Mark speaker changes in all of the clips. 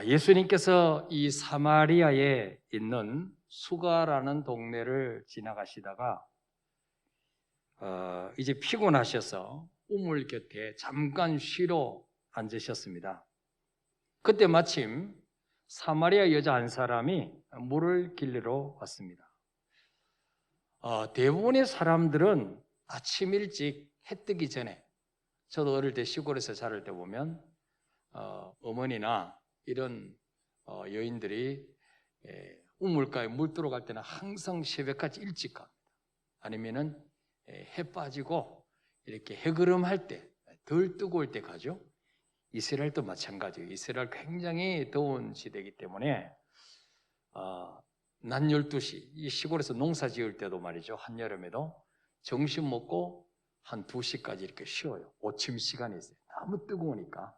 Speaker 1: 예수님께서 이 사마리아에 있는 수가라는 동네를 지나가시다가 이제 피곤하셔서 우물 곁에 잠깐 쉬러 앉으셨습니다. 그때 마침 사마리아 여자 한 사람이 물을 길르러 왔습니다. 대부분의 사람들은 아침 일찍 해 뜨기 전에, 저도 어릴 때 시골에서 자랄 때 보면 어머니나 이런 여인들이 우물가에 물 들어갈 때는 항상 새벽까지 일찍 갑니다. 아니면은 해 빠지고 이렇게 해그름할 때, 덜 뜨거울 때 가죠. 이스라엘도 마찬가지예요. 이스라엘 굉장히 더운 시대이기 때문에 낮 12시, 이 시골에서 농사 지을 때도 말이죠. 한여름에도 점심 먹고 한 2시까지 이렇게 쉬어요. 오침 시간이 있어요. 너무 뜨거우니까.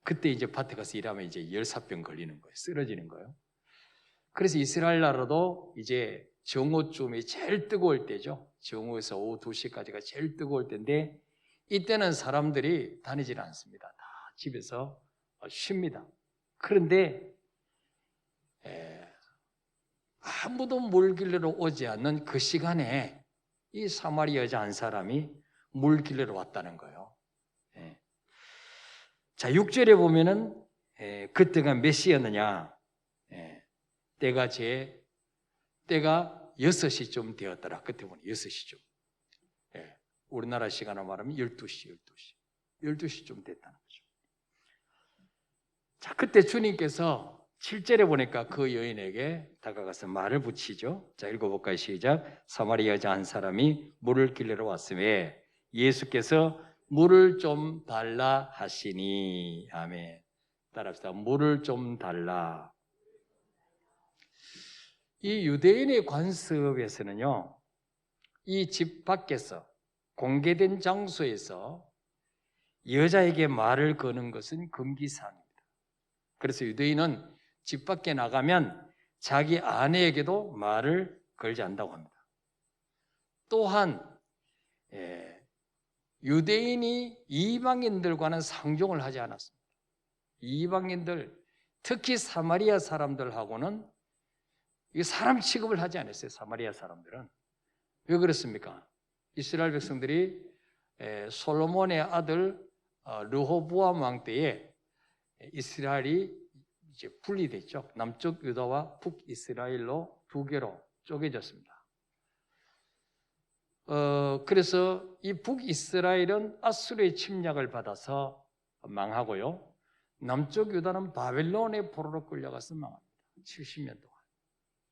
Speaker 1: 그때 이제 밭에 가서 일하면 이제 열사병 걸리는 거예요. 쓰러지는 거예요. 그래서 이스라엘 나라도 이제 정오쯤이 제일 뜨거울 때죠. 정오에서 오후 2시까지가 제일 뜨거울 때인데 이때는 사람들이 다니질 않습니다. 다 집에서 쉽니다. 그런데 아무도 물 길러러 오지 않는 그 시간에 이 사마리아 여자 한 사람이 물 길러러 왔다는 거예요. 자, 6절에 보면은 그때가 몇 시였느냐? 때가 6시쯤 되었더라. 그때 보니 6시쯤. 우리나라 시간으로 말하면 12시쯤 됐다는 거죠. 자, 그때 주님께서 7절에 보니까 그 여인에게 다가가서 말을 붙이죠. 자, 읽어볼까요? 시작. 사마리아 여자 한 사람이 물을 길러러 왔음에 예수께서 물을 좀 달라 하시니. 아멘. 따라합시다. 물을 좀 달라. 이 유대인의 관습에서는요, 이 집 밖에서 공개된 장소에서 여자에게 말을 거는 것은 금기사항입니다. 그래서 유대인은 집 밖에 나가면 자기 아내에게도 말을 걸지 않는다고 합니다. 또한 유대인이 이방인들과는 상종을 하지 않았습니다. 이방인들, 특히 사마리아 사람들하고는 사람 취급을 하지 않았어요. 사마리아 사람들은. 왜 그렇습니까? 이스라엘 백성들이 솔로몬의 아들 르호보암 왕 때에 이스라엘이 이제 분리됐죠. 남쪽 유다와 북이스라엘로 두 개로 쪼개졌습니다. 그래서 이 북이스라엘은 아수르의 침략을 받아서 망하고요. 남쪽 유다는 바벨론의 포로로 끌려가서 망합니다. 70년 동안.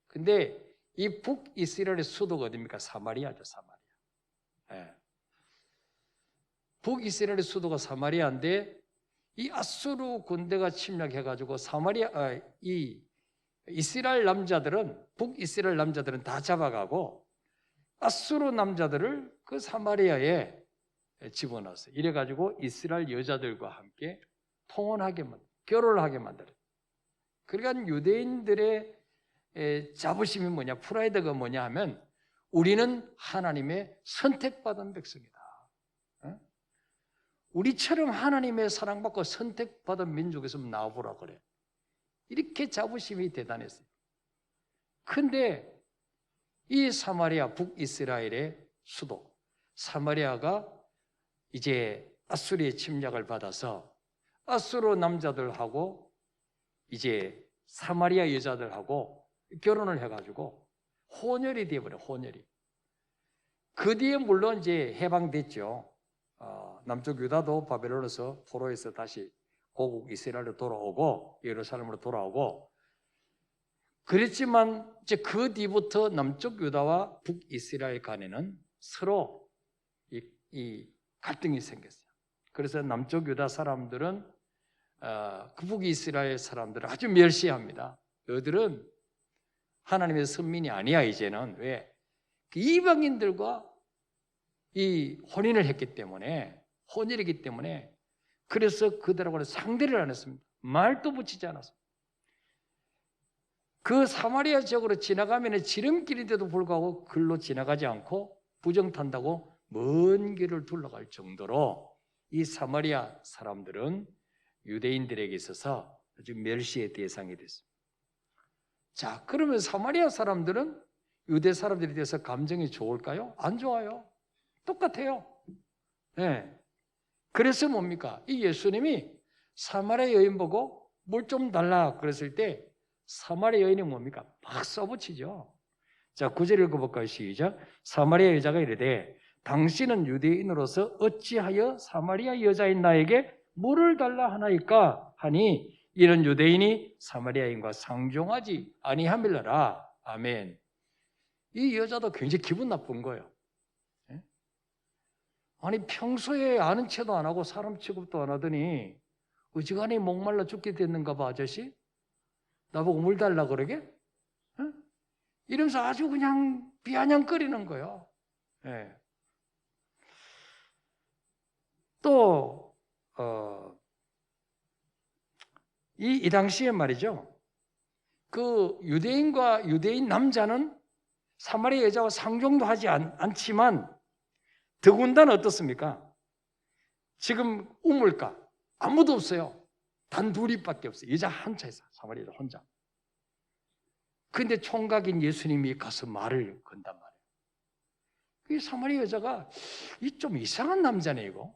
Speaker 1: 근데 이 북이스라엘의 수도가 어디입니까? 사마리아죠, 사마리아. 북이스라엘의 수도가 사마리아인데 이 아수르 군대가 침략해가지고 이 이스라엘 남자들은, 북이스라엘 남자들은 다 잡아가고 아수르 남자들을 그 사마리아에 집어넣었어요. 이래가지고 이스라엘 여자들과 함께 통혼하게 결혼을 하게 만들어요. 그러니까 유대인들의 자부심이 뭐냐, 프라이드가 뭐냐 하면 우리는 하나님의 선택받은 백성이다. 우리처럼 하나님의 사랑받고 선택받은 민족에서 나와보라 그래. 이렇게 자부심이 대단했어요. 근데 이 사마리아, 북이스라엘의 수도 사마리아가 이제 아수르의 침략을 받아서 아수르 남자들하고 이제 사마리아 여자들하고 결혼을 해가지고 혼혈이 되어버려요. 혼혈이. 그 뒤에 물론 이제 해방됐죠. 남쪽 유다도 바벨론에서 포로에서 다시 고국 이스라엘로 돌아오고 예루살렘으로 돌아오고 그랬지만 이제 그 뒤부터 남쪽 유다와 북이스라엘 간에는 서로 이 갈등이 생겼어요. 그래서 남쪽 유다 사람들은 그 북이스라엘 사람들을 아주 멸시합니다. 너희들은 하나님의 선민이 아니야 이제는. 왜? 그 이방인들과 이 혼인을 했기 때문에, 혼혈이기 때문에 그래서 그들하고는 상대를 안 했습니다. 말도 붙이지 않았습니다. 그 사마리아 지역으로 지나가면 지름길인데도 불구하고 글로 지나가지 않고 부정탄다고 먼 길을 둘러갈 정도로 이 사마리아 사람들은 유대인들에게 있어서 아주 멸시의 대상이 됐습니다. 자, 그러면 사마리아 사람들은 유대 사람들에 대해서 감정이 좋을까요? 안 좋아요. 똑같아요. 네. 그래서 뭡니까? 이 예수님이 사마리아 여인 보고 물 좀 달라 그랬을 때 사마리아 여인이 뭡니까? 막 써붙이죠. 자, 9절 읽어볼까요? 시작. 사마리아 여자가 이르되 당신은 유대인으로서 어찌하여 사마리아 여자인 나에게 물을 달라 하나이까 하니 이런 유대인이 사마리아인과 상종하지 아니함일러라. 아멘. 이 여자도 굉장히 기분 나쁜 거예요. 아니 평소에 아는 체도 안 하고 사람 취급도 안 하더니 어지간히 목말라 죽게 됐는가 봐 아저씨? 나보고 물 달라 그러게? 응? 이러면서 아주 그냥 비아냥거리는 거예요. 예. 또 이 당시에 말이죠. 그 유대인 남자는 사마리아 여자와 상종도 하지 않지만 더군다나 어떻습니까? 지금 우물가 아무도 없어요. 단 둘이밖에 없어요. 여자 한 차에서 사마리아 여자 혼자. 근데 총각인 예수님이 가서 말을 건단 말이에요. 이 사마리아 여자가 이 좀 이상한 남자네 이거.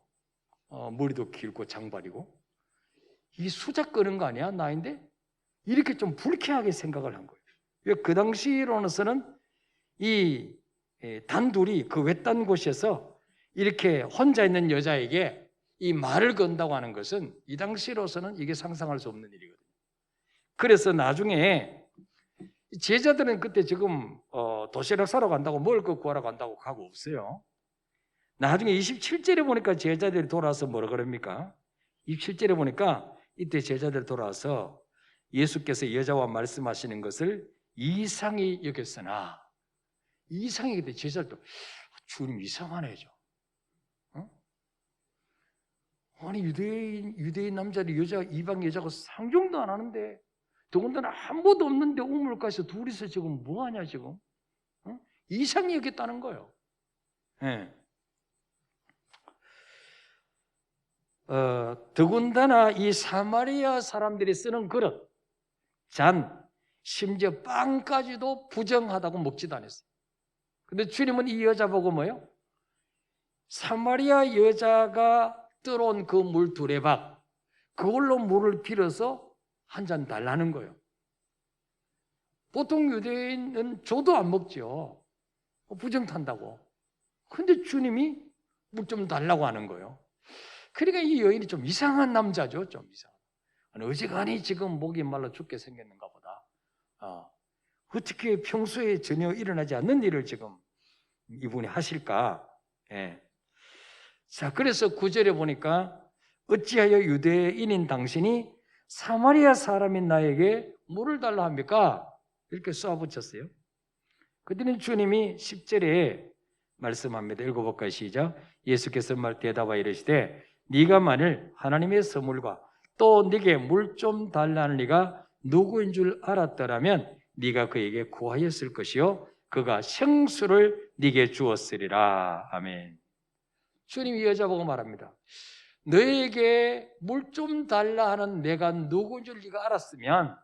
Speaker 1: 머리도 길고 장발이고 이 수작 끄는 거 아니야 나인데 이렇게 좀 불쾌하게 생각을 한 거예요. 그 당시로서는 이 단둘이 그 외딴 곳에서 이렇게 혼자 있는 여자에게 이 말을 건다고 하는 것은 이 당시로서는 이게 상상할 수 없는 일이거든요. 그래서 나중에 제자들은 그때 지금 도시락 사러 간다고 먹을 거 구하러 간다고 가고 없어요. 나중에 27절에 보니까 제자들이 돌아와서 뭐라 그럽니까? 27절에 보니까 이때 제자들이 돌아와서 예수께서 여자와 말씀하시는 것을 이상히 여겼으나 이상히 그때 제자들도 주님 이상하네 죠. 아니 유대인 남자를 이방 여자가 상종도 안 하는데 더군다나 아무도 없는데 우물가에서 둘이서 지금 뭐하냐 지금 이상히 여겼다는 거예요. 네. 더군다나 이 사마리아 사람들이 쓰는 그릇, 잔, 심지어 빵까지도 부정하다고 먹지도 않았어요. 근데 주님은 이 여자 보고 뭐요? 사마리아 여자가 들어온 그 물 두레박 그걸로 물을 빌어서 한 잔 달라는 거예요. 보통 유대인은 줘도 안 먹죠. 부정 탄다고. 근데 주님이 물 좀 달라고 하는 거예요. 그러니까 이 여인이 좀 이상한 남자죠. 좀 이상. 어지간히 지금 목이 말라 죽게 생겼는가 보다. 어떻게 평소에 전혀 일어나지 않는 일을 지금 이분이 하실까? 예. 자, 그래서 9절에 보니까 어찌하여 유대인인 당신이 사마리아 사람인 나에게 물을 달라 합니까? 이렇게 쏘아붙였어요. 그때는 주님이 10절에 말씀합니다. 읽어볼까요? 시작. 예수께서 대답하여 이르시되 네가 만일 하나님의 선물과 또 네게 물 좀 달라는 네가 누구인 줄 알았더라면 네가 그에게 구하였을 것이요 그가 생수를 네게 주었으리라. 아멘. 주님이 이 여자 보고 말합니다. 너에게 물 좀 달라 하는 내가 누구인 줄 네가 알았으면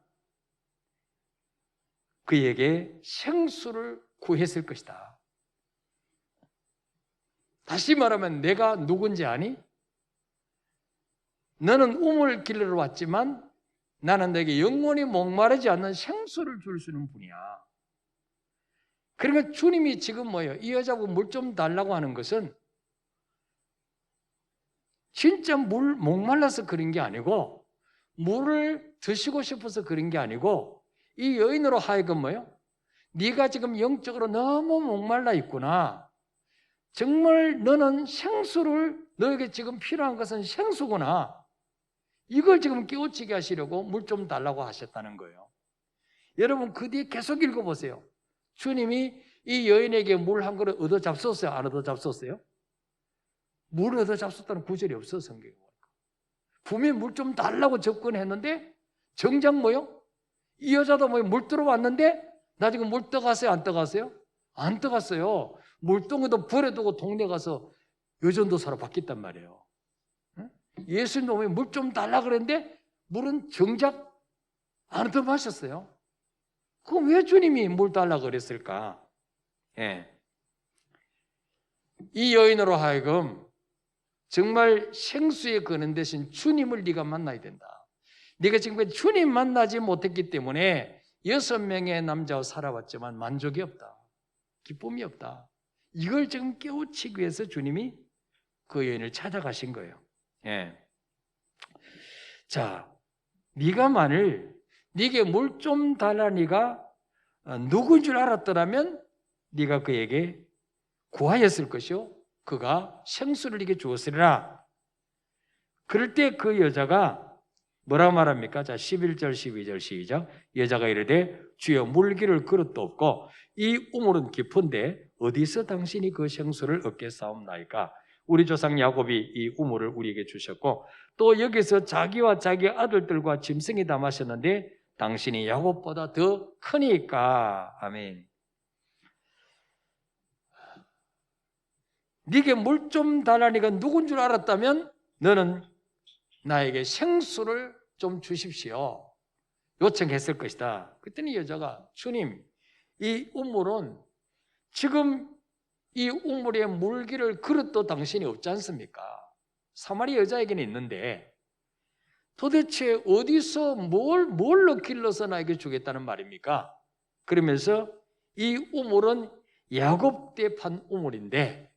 Speaker 1: 그에게 생수를 구했을 것이다. 다시 말하면 내가 누군지 아니? 너는 우물 길러 왔지만 나는 너에게 영원히 목마르지 않는 생수를 줄 수 있는 분이야. 그러니까 주님이 지금 뭐예요? 이 여자보고 물 좀 달라고 하는 것은 진짜 목말라서 그런 게 아니고 물을 드시고 싶어서 그런 게 아니고 이 여인으로 하여금 뭐예요? 네가 지금 영적으로 너무 목말라 있구나. 정말 너는 생수를 너에게 지금 필요한 것은 생수구나. 이걸 지금 깨우치게 하시려고 물 좀 달라고 하셨다는 거예요. 여러분 그 뒤에 계속 읽어보세요. 주님이 이 여인에게 물 한 그릇 얻어 잡섰어요? 안 얻어 잡섰어요? 물 얻어 잡섰다는 구절이 없어 성경에. 분명히 물 좀 달라고 접근했는데 정작 뭐요? 이 여자도 물 들어왔는데 나 지금 물 떠갔어요? 안 떠갔어요? 안 떠갔어요. 물동이도 버려두고 동네 가서 여전도사로 바뀌었단 말이에요. 예수님 오면 물 좀 달라 그랬는데 물은 정작 안 더 마셨어요. 그럼 왜 주님이 물 달라 그랬을까? 예. 이 여인으로 하여금 정말 생수에 거는 대신 주님을 네가 만나야 된다. 네가 지금 주님 만나지 못했기 때문에 6명의 남자와 살아왔지만 만족이 없다. 기쁨이 없다. 이걸 지금 깨우치기 위해서 주님이 그 여인을 찾아가신 거예요. 예. 자, 네가 만일 네게 물 좀 달라 네가 누구인 줄 알았더라면 네가 그에게 구하였을 것이요 그가 생수를 네게 주었으리라. 그럴 때 그 여자가 뭐라 말합니까? 자, 11절 12절 시작. 여자가 이르되 주여 물기를 그릇도 없고 이 우물은 깊은데 어디서 당신이 그 생수를 얻겠사옵나이까? 우리 조상 야곱이 이 우물을 우리에게 주셨고 또 여기서 자기와 자기 아들들과 짐승이 다 마셨는데 당신이 야곱보다 더 크니까. 아멘. 네게 물 좀 달라니까 누군 줄 알았다면 너는 나에게 생수를 좀 주십시오. 요청했을 것이다. 그랬더니 여자가 주님, 이 우물은 지금 이 우물에 물기를 그릇도 당신이 없지 않습니까? 사마리 여자에게는 있는데 도대체 어디서 뭘로 길러서 나에게 주겠다는 말입니까? 그러면서 이 우물은 야곱 때 판 우물인데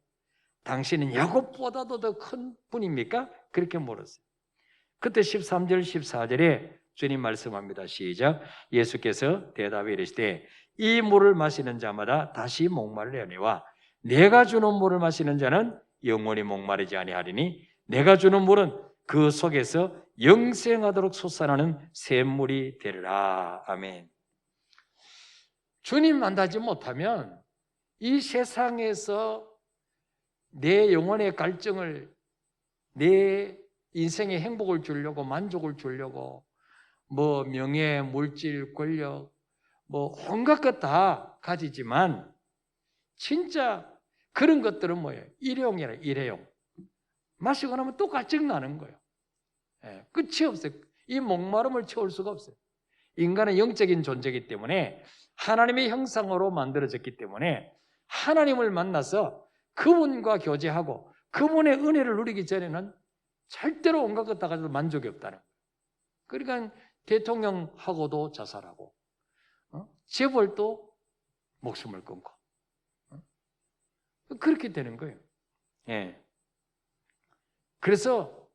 Speaker 1: 당신은 야곱보다도 더 큰 분입니까? 그렇게 물었어요. 그때 13절 14절에 주님 말씀합니다. 시작. 예수께서 대답해 이르시되 이 물을 마시는 자마다 다시 목마르려니와 내가 주는 물을 마시는 자는 영원히 목마르지 아니하리니 내가 주는 물은 그 속에서 영생하도록 솟아나는 샘물이 되리라. 아멘. 주님 만나지 못하면 이 세상에서 내 영혼의 갈증을, 내 인생의 행복을 주려고, 만족을 주려고 뭐 명예, 물질, 권력 뭐 온갖 것 다 가지지만 진짜 그런 것들은 뭐예요? 일회용이라 일회용. 마시고 나면 또 갈증 나는 거예요. 예, 끝이 없어요. 이 목마름을 채울 수가 없어요. 인간은 영적인 존재이기 때문에 하나님의 형상으로 만들어졌기 때문에 하나님을 만나서 그분과 교제하고 그분의 은혜를 누리기 전에는 절대로 온갖 것 다 가지고 만족이 없다는 거예요. 그러니까 대통령하고도 자살하고 재벌도 목숨을 끊고 그렇게 되는 거예요. 예. 그래서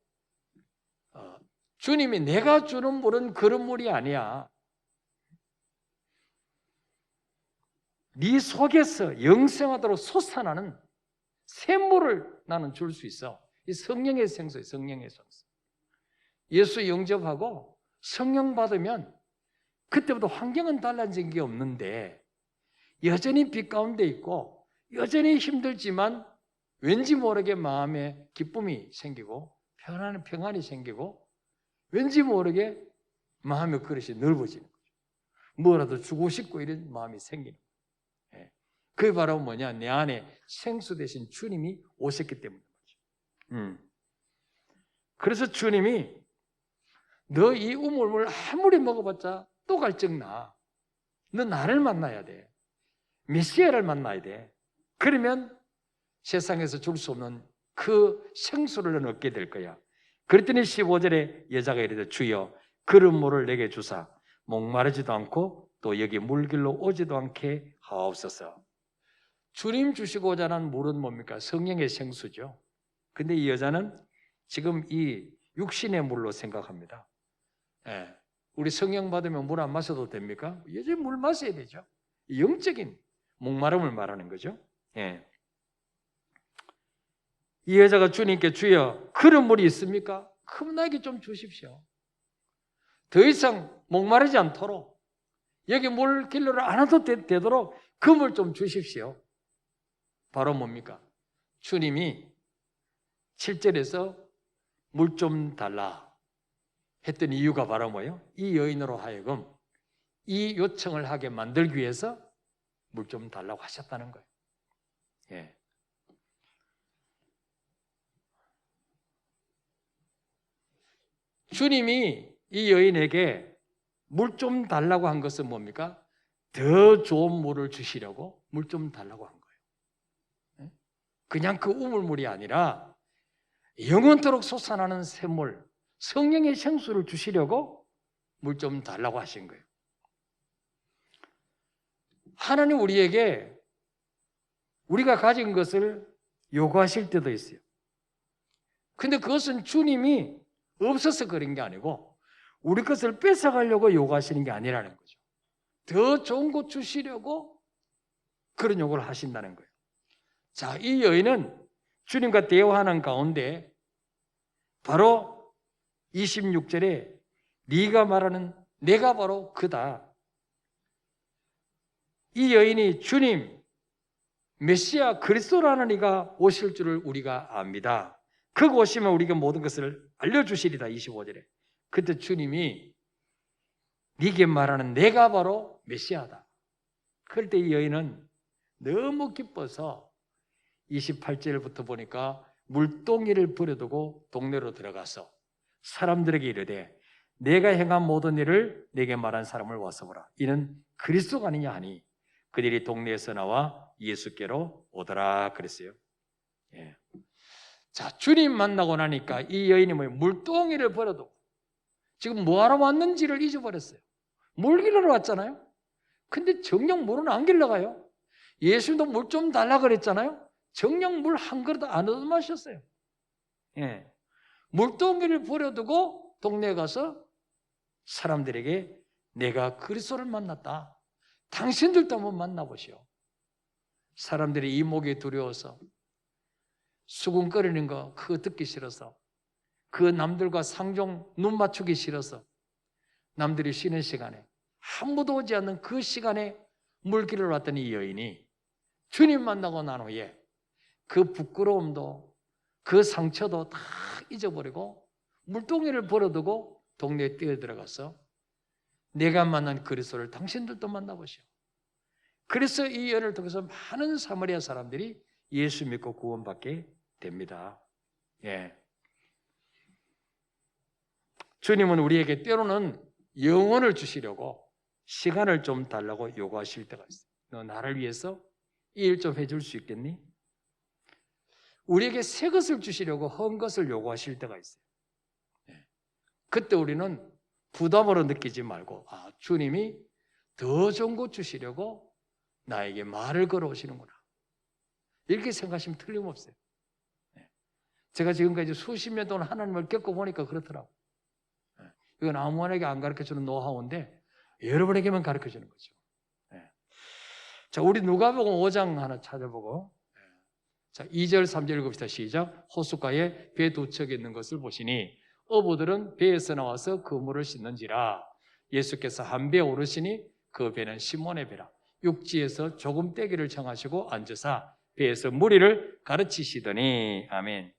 Speaker 1: 주님이 내가 주는 물은 그런 물이 아니야. 네 속에서 영생하도록 솟아나는 샘물을 나는 줄 수 있어. 이 성령의 생수예요. 성령의 생수. 예수 영접하고 성령 받으면 그때부터 환경은 달라진 게 없는데 여전히 빛 가운데 있고 여전히 힘들지만 왠지 모르게 마음에 기쁨이 생기고 평안이 생기고 왠지 모르게 마음의 그릇이 넓어지는 거죠. 뭐라도 주고 싶고 이런 마음이 생기는 거예요. 그게 바로 뭐냐? 내 안에 생수 대신 주님이 오셨기 때문인 거죠. 그래서 주님이 너 이 우물물 아무리 먹어봤자 또 갈증나. 너 나를 만나야 돼. 메시아를 만나야 돼. 그러면 세상에서 줄 수 없는 그 생수를 얻게 될 거야. 그랬더니 15절에 여자가 이르되 주여 그런 물을 내게 주사 목마르지도 않고 또 여기 물길로 오지도 않게 하옵소서. 주님 주시고자 하는 물은 뭡니까? 성령의 생수죠. 근데 이 여자는 지금 이 육신의 물로 생각합니다. 예. 우리 성령 받으면 물 안 마셔도 됩니까? 여전히 물 마셔야 되죠. 영적인 목마름을 말하는 거죠. 예. 이 여자가 주님께 주여 그런 물이 있습니까? 그럼 나에게 좀 주십시오. 더 이상 목마르지 않도록 여기 물 길러를 안 와도 되도록 그 물 좀 주십시오. 바로 뭡니까? 주님이 7절에서 물 좀 달라 했던 이유가 바로 뭐예요? 이 여인으로 하여금 이 요청을 하게 만들기 위해서 물 좀 달라고 하셨다는 거예요. 예. 주님이 이 여인에게 물 좀 달라고 한 것은 뭡니까? 더 좋은 물을 주시려고 물 좀 달라고 한 거예요. 그냥 그 우물물이 아니라 영원토록 솟아나는 샘물, 성령의 생수를 주시려고 물 좀 달라고 하신 거예요. 하나님 우리에게 우리가 가진 것을 요구하실 때도 있어요. 근데 그것은 주님이 없어서 그런 게 아니고 우리 것을 뺏어가려고 요구하시는 게 아니라는 거죠. 더 좋은 것 주시려고 그런 요구를 하신다는 거예요. 자, 이 여인은 주님과 대화하는 가운데 바로 26절에 네가 말하는 내가 바로 그다. 이 여인이 주님, 메시아 그리스도라는 이가 오실 줄을 우리가 압니다. 그 오시면 우리가 모든 것을 알려주시리다. 25절에. 그때 주님이 네게 말하는 내가 바로 메시아다. 그럴 때 이 여인은 너무 기뻐서 28절부터 보니까 물동이를 버려두고 동네로 들어가서 사람들에게 이르되 내가 행한 모든 일을 내게 말한 사람을 와서 보라. 이는 그리스도가 아니냐 하니 그들이 동네에서 나와 예수께로 오더라 그랬어요. 예. 자, 주님 만나고 나니까 이 여인이 물동이를 버려두고 지금 뭐하러 왔는지를 잊어버렸어요. 물 길러 왔잖아요. 근데 정녕 물은 안 길러가요. 예수님도 물 좀 달라 그랬잖아요. 정녕 물 한 그릇 안 얻어 마셨어요. 예. 물동이를 버려두고 동네에 가서 사람들에게 내가 그리스도를 만났다. 당신들도 한번 만나보시오. 사람들이 이목이 두려워서 수군거리는 거 그거 듣기 싫어서 그 남들과 상종 눈 맞추기 싫어서 남들이 쉬는 시간에 아무도 오지 않는 그 시간에 물길을 왔던 이 여인이 주님 만나고 난 후에 그 부끄러움도 그 상처도 다 잊어버리고 물동이를 버려두고 동네에 뛰어들어가서 내가 만난 그리스도를 당신들도 만나보시오. 그래서 이 여인을 통해서 많은 사마리아 사람들이 예수 믿고 구원받게 됩니다. 예. 주님은 우리에게 때로는 영혼을 주시려고 시간을 좀 달라고 요구하실 때가 있어요. 너 나를 위해서 이 일 좀 해줄 수 있겠니? 우리에게 새 것을 주시려고 헌 것을 요구하실 때가 있어요. 그때 우리는 부담으로 느끼지 말고 주님이 더 좋은 것 주시려고 나에게 말을 걸어오시는구나. 이렇게 생각하시면 틀림없어요. 제가 지금까지 수십 년 동안 하나님을 겪어보니까 그렇더라고요. 이건 아무한에게 안 가르쳐주는 노하우인데 여러분에게만 가르쳐주는 거죠. 자, 우리 누가복음 5장 하나 찾아보고 자, 2절 3절 읽읍시다. 시작. 호숫가에 배 두 척이 있는 것을 보시니 어부들은 배에서 나와서 그물을 씻는지라. 예수께서 한 배에 오르시니 그 배는 시몬의 배라. 육지에서 조금 떼기를 정하시고 앉으사 배에서 무리를 가르치시더니 아멘.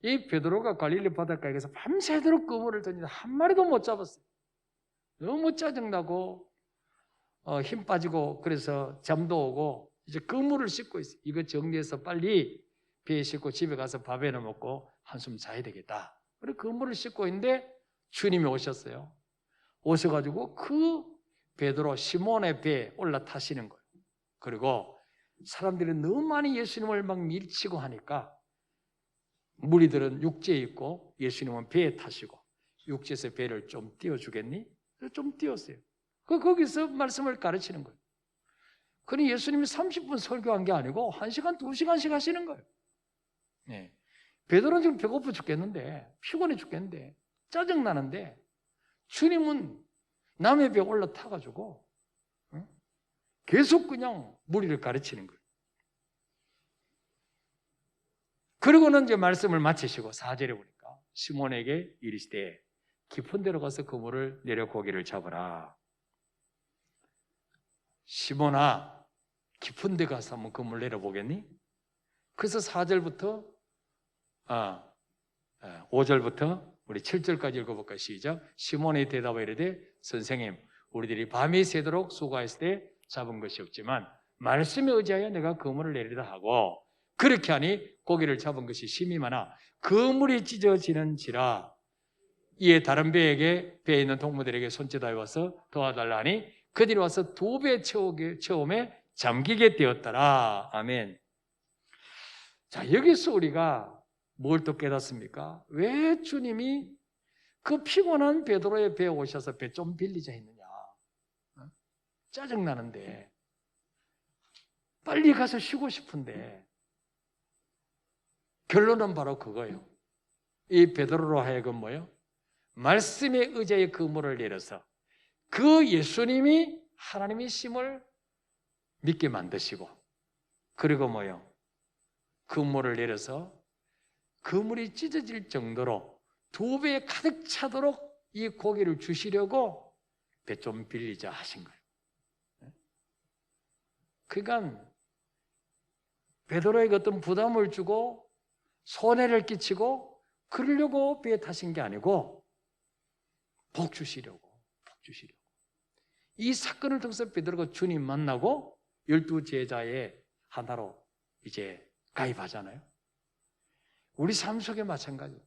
Speaker 1: 이 베드로가 갈릴리 바닷가에서 밤새도록 그물을 던지는데 한 마리도 못 잡았어요. 너무 짜증나고 힘 빠지고 그래서 잠도 오고 이제 그물을 씻고 있어요. 이거 정리해서 빨리 배에 싣고 집에 가서 밥이나 먹고 한숨 자야 되겠다. 그래서 그물을 씻고 있는데 주님이 오셨어요. 오셔가지고 그 베드로 시몬의 배에 올라타시는 거예요. 그리고 사람들이 너무 많이 예수님을 막 밀치고 하니까 무리들은 육지에 있고 예수님은 배에 타시고 육지에서 배를 좀 띄워주겠니? 좀 띄웠어요. 거기서 말씀을 가르치는 거예요. 그러니 예수님이 30분 설교한 게 아니고 1시간, 2시간씩 하시는 거예요. 네. 베드로는 지금 배고파 죽겠는데 피곤해 죽겠는데 짜증나는데 주님은 남의 배에 올라타가지고 계속 그냥 무리를 가르치는 거예요. 그리고는 이제 말씀을 마치시고 4절에 보니까 시몬에게 이르시되 깊은 데로 가서 그물을 내려 고기를 잡으라. 시몬아, 깊은 데 가서 한번 그물 내려보겠니? 그래서 4절부터 5절부터 우리 7절까지 읽어볼까요? 시작. 시몬이 대답하여 이르되 선생님, 우리들이 밤이 새도록 수고했을 때 잡은 것이 없지만 말씀에 의지하여 내가 그물을 내리다 하고 그렇게 하니 고기를 잡은 것이 심히 많아 그물이 찢어지는지라. 이에 다른 배에 있는 동무들에게 손짓하여 와서 도와달라니 그들이 와서 2배 체험에 잠기게 되었더라. 아멘. 자, 여기서 우리가 뭘 또 깨닫습니까? 왜 주님이 그 피곤한 베드로의 배에 오셔서 배 좀 빌리자 했느냐? 짜증나는데, 빨리 가서 쉬고 싶은데, 결론은 바로 그거예요. 이 베드로로 하여금 뭐예요? 말씀의 의자에 그물을 내려서 그 예수님이 하나님의 심을 믿게 만드시고, 그리고 뭐예요? 그물을 내려서 그물이 찢어질 정도로 2배에 가득 차도록 이 고기를 주시려고 배 좀 빌리자 하신 거예요. 그러니까 베드로에게 어떤 부담을 주고 손해를 끼치고 그러려고 배에 타신 게 아니고 복 주시려고. 이 사건을 통해서 베드로가 주님 만나고 12 제자의 하나로 이제 가입하잖아요. 우리 삶 속에 마찬가지예요.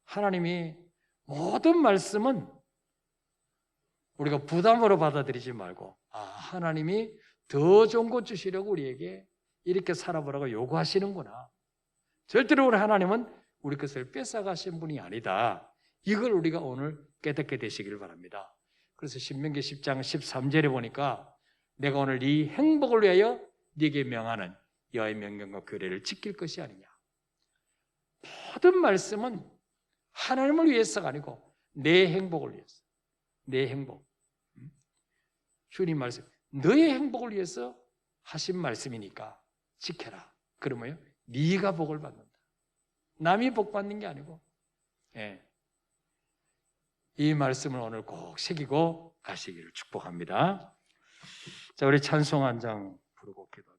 Speaker 1: 하나님이 모든 말씀은 우리가 부담으로 받아들이지 말고 하나님이 더 좋은 것 주시려고 우리에게 이렇게 살아보라고 요구하시는구나. 절대로 우리 하나님은 우리 것을 뺏어가신 분이 아니다. 이걸 우리가 오늘 깨닫게 되시길 바랍니다. 그래서 신명기 10장 13절에 보니까 내가 오늘 네 행복을 위하여 네게 명하는 여호와의 명령과 규례를 지킬 것이 아니냐. 모든 말씀은 하나님을 위해서가 아니고 내 행복을 위해서. 내 행복. 주님 말씀. 너의 행복을 위해서 하신 말씀이니까 지켜라. 그러면요, 네가 복을 받는다. 남이 복 받는 게 아니고. 예. 이 말씀을 오늘 꼭 새기고 가시기를 축복합니다. 자, 우리 찬송 한 장 부르고 기도.